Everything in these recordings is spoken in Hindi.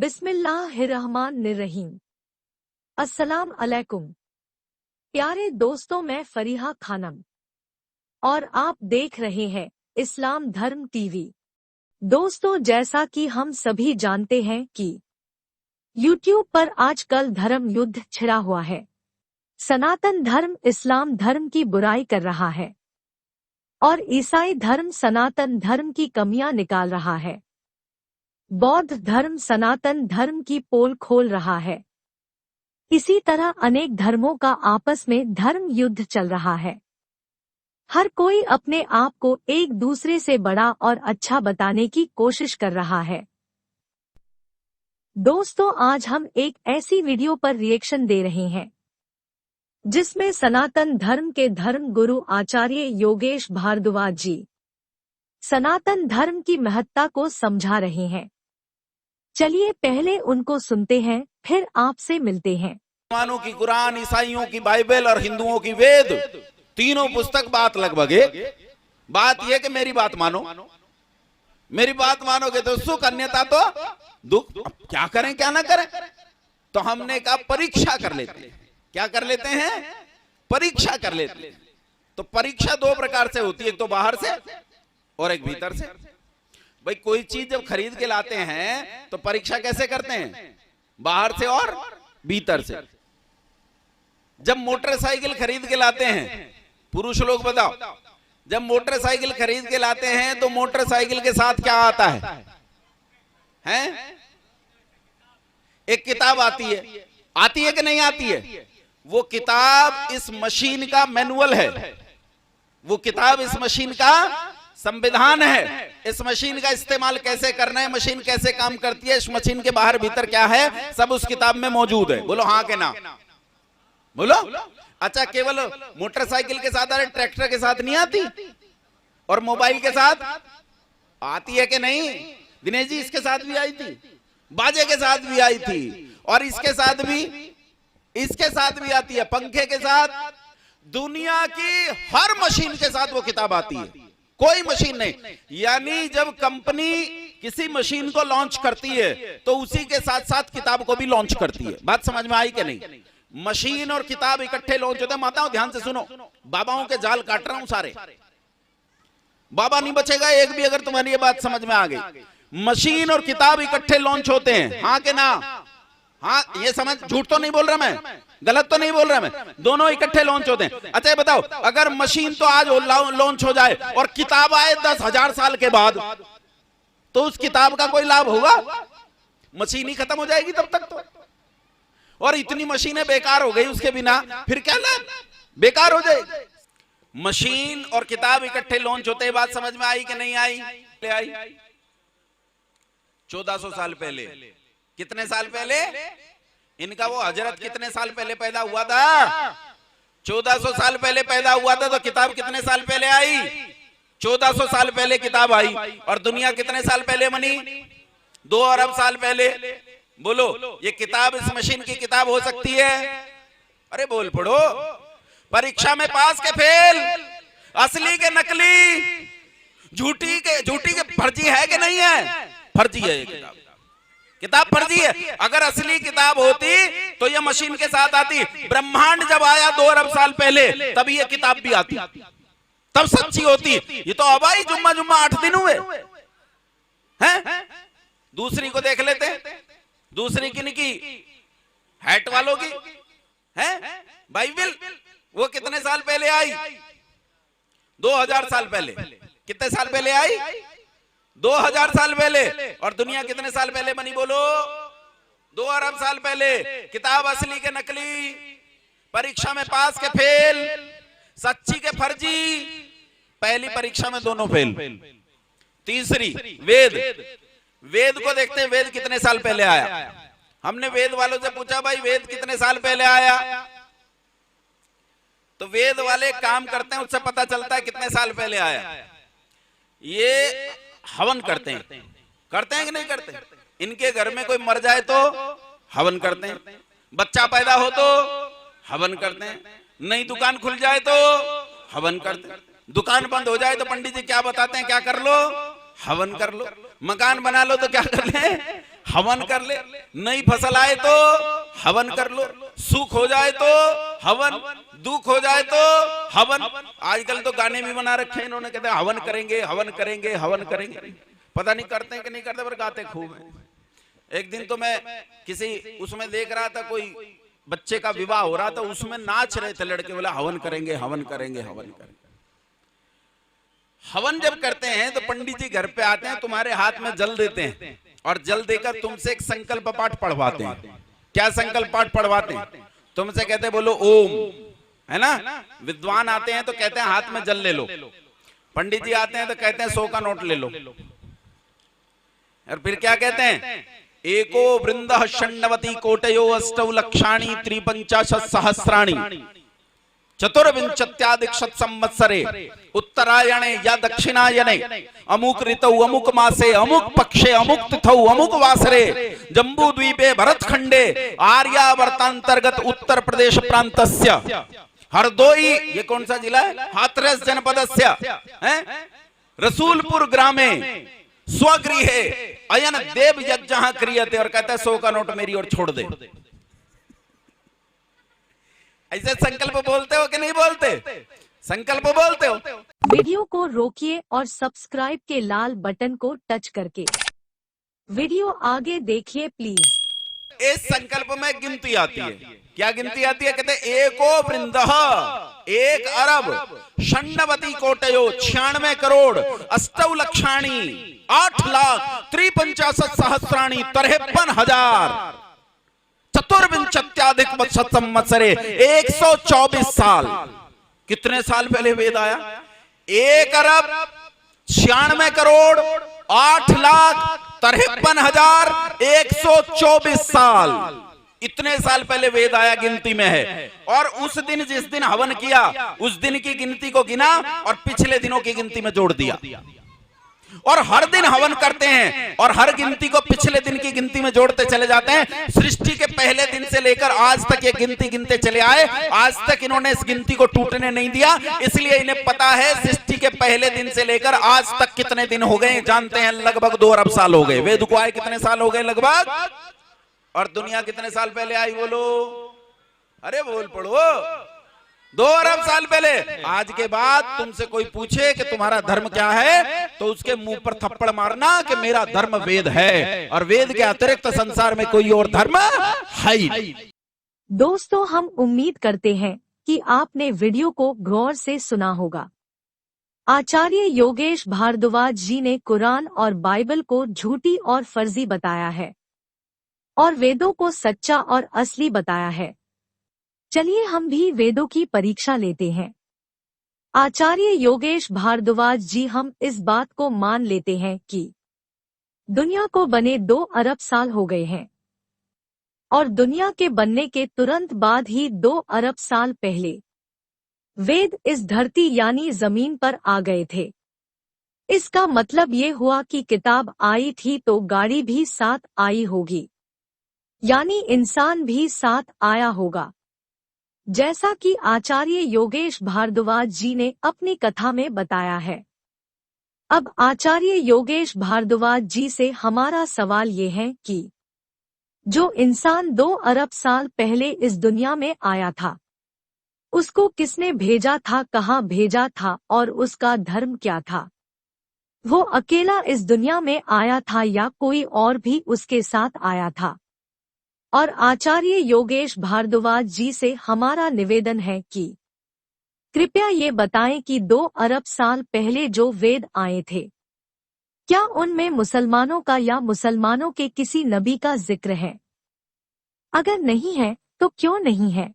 बिस्मिल्लाहिर्रहमानिर्रहीम। अस्सलाम अलैकुम। प्यारे दोस्तों, मैं फरीहा खानम और आप देख रहे हैं इस्लाम धर्म टीवी। दोस्तों, जैसा कि हम सभी जानते हैं कि यूट्यूब पर आजकल धर्म युद्ध छिड़ा हुआ है। सनातन धर्म इस्लाम धर्म की बुराई कर रहा है और ईसाई धर्म सनातन धर्म की कमियां निकाल रहा है। बौद्ध धर्म सनातन धर्म की पोल खोल रहा है। इसी तरह अनेक धर्मों का आपस में धर्म युद्ध चल रहा है। हर कोई अपने आप को एक दूसरे से बड़ा और अच्छा बताने की कोशिश कर रहा है। दोस्तों, आज हम एक ऐसी वीडियो पर रिएक्शन दे रहे हैं जिसमें सनातन धर्म के धर्म गुरु आचार्य योगेश भारद्वाज जी सनातन धर्म की महत्ता को समझा रहे हैं। चलिए पहले उनको सुनते हैं, फिर आपसे मिलते हैं। मुसलमानों की कुरान, ईसाइयों की बाइबल और हिंदुओं की वेद, तीनों पुस्तक बात लगभग एक। बात यह कि मेरी बात मानो, मेरी बात मानोगे तो सुख, अन्यथा तो दुख। अब क्या करें क्या ना करें, तो हमने कहा परीक्षा कर लेते हैं। क्या कर लेते हैं? परीक्षा कर लेते हैं। तो परीक्षा दो प्रकार से होती है, एक तो बाहर से और एक भीतर से। भाई कोई चीज जब खरीद के लाते हैं तो परीक्षा कैसे करते हैं? बाहर से और भीतर से। जब मोटरसाइकिल खरीद के लाते हैं, पुरुष लोग बताओ, जब मोटरसाइकिल खरीद के लाते हैं तो मोटरसाइकिल के साथ क्या आता है? हैं? एक किताब आती है कि नहीं आती है? वो किताब इस मशीन का मैनुअल है, वो किताब इस मशीन का संविधान है। इस मशीन का इस्तेमाल कैसे करना है, मशीन कैसे काम करती है, इस मशीन के बाहर भीतर क्या है, सब उस किताब में मौजूद है। बोलो हाँ के ना? बोलो। अच्छा, केवल मोटरसाइकिल के साथ, अरे ट्रैक्टर के साथ नहीं आती? और मोबाइल के साथ आती है कि नहीं? दिनेश जी, इसके साथ भी आई थी, बाजे के साथ भी आई थी, और इसके साथ भी आती है, पंखे के साथ। दुनिया की हर मशीन के साथ वो किताब आती है, कोई मशीन नहीं। यानी जब कंपनी किसी मशीन को लॉन्च करती है तो उसी के साथ साथ किताब को भी लॉन्च करती है। बात समझ में आई कि नहीं? मशीन और किताब इकट्ठे लॉन्च होते हैं। माताओं ध्यान से सुनो, बाबाओं के जाल काट रहा हूं सारे, बाबा नहीं बचेगा एक भी अगर तुम्हारी ये बात समझ में आ गई। मशीन और किताब इकट्ठे लॉन्च होते हैं, हाँ के ना? हाँ, ये समझ, झूठ तो नहीं बोल रहा मैं, गलत तो नहीं बोल रहा मैं, दोनों इकट्ठे लॉन्च होते हैं। अच्छा बताओ, अगर मशीन तो आज लॉन्च हो जाए और किताब आए 10,000 साल के बाद, तो उस किताब का कोई लाभ होगा? मशीन ही खत्म हो जाएगी तब तक तो। और इतनी मशीनें बेकार हो गई उसके बिना, फिर क्या लाभ? बेकार हो जाएगी। मशीन और किताब इकट्ठे लॉन्च होते हैं। बात समझ में आई कि नहीं आई? 1400 साल पहले। कितने साल पहले? इनका वो हजरत कितने साल पहले पैदा हुआ था? 1400 साल पहले पैदा हुआ था। तो किताब कितने साल पहले आई? 1400 साल पहले किताब आई। और दुनिया कितने साल पहले बनी? 2 अरब साल पहले। बोलो, ये किताब इस मशीन की किताब हो सकती है? अरे बोल पड़ो। परीक्षा में पास के फेल, असली के नकली, झूठी के फर्जी है कि नहीं है? फर्जी है ये किताब, किताब फर्जी है। अगर असली किताब होती तो ये मशीन के साथ आती। ब्रह्मांड जब आया 2 अरब साल पहले, तब ये किताब भी आती, तब सच्ची होती। ये तो अब आई जुम्मा 8 दिन हुए हैं। दूसरी को देख लेते हैं। दूसरी किनकी? हैट वालों की है बाइबल। वो कितने साल पहले आई? 2000 साल पहले। कितने साल पहले आई? 2000 साल पहले। और दुनिया कितने साल पहले बनी? बोलो, 2 अरब साल पहले। किताब असली के नकली, परीक्षा में पास के फेल, सच्ची के फर्जी। पहली परीक्षा में दोनों फेल। तीसरी वेद। वेद को देखते हैं, वेद कितने साल पहले आया? हमने वेद वालों से पूछा, भाई वेद कितने साल पहले आया? तो वेद वाले काम करते हैं, उससे पता चलता है कितने साल पहले आया। ये हवन करते हैं कि नहीं करते? इनके घर में कोई मर जाए तो हवन करते हैं, बच्चा पैदा हो तो हवन करते हैं, नई दुकान खुल जाए तो हवन करते हैं, दुकान बंद हो जाए तो पंडित जी क्या बताते हैं? क्या कर लो? हवन कर लो। मकान बना लो तो क्या कर ले, हवन कर ले। नई फसल आए तो हवन कर लो। सुख हो जाए तो हवन, दुख हो जाए तो हवन। आजकल तो गाने भी बना रखे हैं इन्होंने, कहते हैं हवन करेंगे, हवन करेंगे, हवन करेंगे। पता नहीं करते हैं कि नहीं करते, पर गाते खूब है। एक दिन तो मैं किसी उसमें देख रहा था, कोई बच्चे का विवाह हो रहा था, उसमें नाच रहे थे लड़के, बोला हवन करेंगे, हवन करेंगे, हवन करेंगे। हवन जब करते हैं तो पंडित जी घर पे आते हैं, तुम्हारे हाथ में जल देते हैं और जल देकर तुमसे एक संकल्प पाठ पढ़वाते हैं। क्या संकल्प पाठ पढ़वाते हैं? तुमसे कहते हैं बोलो ओम, है ना। विद्वान आते हैं तो कहते हैं हाथ में जल ले लो। पंडित जी आते हैं तो कहते हैं 100 का नोट ले लो। और फिर क्या कहते हैं, एको वृंदः षण्णवति कोटयो अष्टौ लक्षाणि त्रिपंचाशत् सहस्राणि चतुर्विंशत्याधिक संवत्सरे उत्तरायणे या दक्षिणायने अमुक ऋतौ अमुक मासे अमुक पक्षे अमुक तिथौ अमुक वासरे जम्बू द्वीपे भरतखंडे आर्यावर्तांतर्गत उत्तर प्रदेश प्रांतस्य हरदोई, ये कौन सा जिला है, हाथरस जनपदस्य रसूलपुर ग्रामे स्वगृहे अयन देव यज्ञ क्रियते। और कहता है 100 का नोट मेरी ओर छोड़ दे। ऐसे संकल्प बोलते हो कि नहीं बोलते? संकल्प बोलते हो। वीडियो को रोकिए और सब्सक्राइब के लाल बटन को टच करके वीडियो आगे देखिए प्लीज। इस संकल्प में गिनती आती है। क्या गिनती आती है? कहते हैं एको वृंदः, 1 अरब, षण्णवति कोटयो 96 करोड़, अष्टौ लक्षाणि 8 लाख, त्रिपंचाशत् सहस्राणि 53,000, चतुर्विंशत्याधिक संवत्सरे 124 साल। कितने साल पहले वेद आया? 1 अरब 96 करोड़ 8 लाख 53,000 124 साल। इतने साल पहले वेद आया, गिनती में है। और उस दिन जिस दिन हवन किया उस दिन की गिनती को गिना और पिछले दिनों की गिनती में जोड़ दिया। और हर दिन हवन करते हैं और हर गिनती को पिछले दिन की गिनती में जोड़ते चले जाते हैं। सृष्टि के पहले दिन से लेकर आज तक ये गिनती गिनते चले आए। आज तक इन्होंने इस गिनती को टूटने नहीं दिया, इसलिए इन्हें पता है सृष्टि के पहले दिन से लेकर आज तक कितने दिन हो गए। जानते हैं लगभग 2 अरब साल हो गए। वेद को आए कितने साल हो गए लगभग, और दुनिया कितने साल पहले आई? बोलो, अरे बोल पड़ो। 2 अरब साल पहले। आज के बाद तुमसे कोई पूछे कि तुम्हारा धर्म क्या है तो उसके मुंह पर थप्पड़ मारना कि मेरा धर्म वेद है, और वेद के अतिरिक्त संसार में कोई और धर्म है ही नहीं। दोस्तों, हम उम्मीद करते हैं कि आपने वीडियो को गौर से सुना होगा। आचार्य योगेश भारद्वाज जी ने कुरान और बाइबल को झूठी और फर्जी बताया है और वेदों को सच्चा और असली बताया है। चलिए हम भी वेदों की परीक्षा लेते हैं। आचार्य योगेश भारद्वाज जी, हम इस बात को मान लेते हैं कि दुनिया को बने 2 अरब साल हो गए हैं और दुनिया के बनने के तुरंत बाद ही 2 अरब साल पहले वेद इस धरती यानी जमीन पर आ गए थे। इसका मतलब ये हुआ कि किताब आई थी तो गाड़ी भी साथ आई होगी, यानी इंसान भी साथ आया होगा, जैसा कि आचार्य योगेश भारद्वाज जी ने अपनी कथा में बताया है। अब आचार्य योगेश भारद्वाज जी से हमारा सवाल ये है कि जो इंसान 2 अरब साल पहले इस दुनिया में आया था, उसको किसने भेजा था, कहाँ भेजा था और उसका धर्म क्या था? वो अकेला इस दुनिया में आया था या कोई और भी उसके साथ आया था? और आचार्य योगेश भारद्वाज जी से हमारा निवेदन है कि कृपया ये बताएं कि 2 अरब साल पहले जो वेद आए थे, क्या उनमें मुसलमानों का या मुसलमानों के किसी नबी का जिक्र है? अगर नहीं है तो क्यों नहीं है?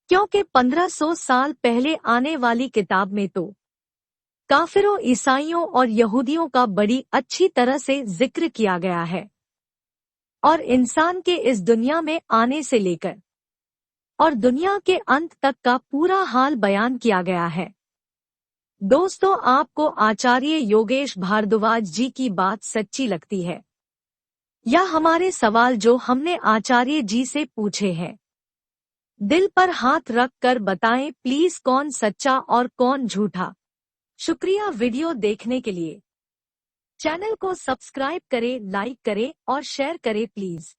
क्योंकि 1500 साल पहले आने वाली किताब में तो काफिरों, ईसाइयों और यहूदियों का बड़ी अच्छी तरह से जिक्र किया गया है और इंसान के इस दुनिया में आने से लेकर और दुनिया के अंत तक का पूरा हाल बयान किया गया है। दोस्तों, आपको आचार्य योगेश भारद्वाज जी की बात सच्ची लगती है या हमारे सवाल जो हमने आचार्य जी से पूछे हैं? दिल पर हाथ रख कर बताएं प्लीज, कौन सच्चा और कौन झूठा। शुक्रिया वीडियो देखने के लिए। चैनल को सब्सक्राइब करें, लाइक करें और शेयर करें प्लीज।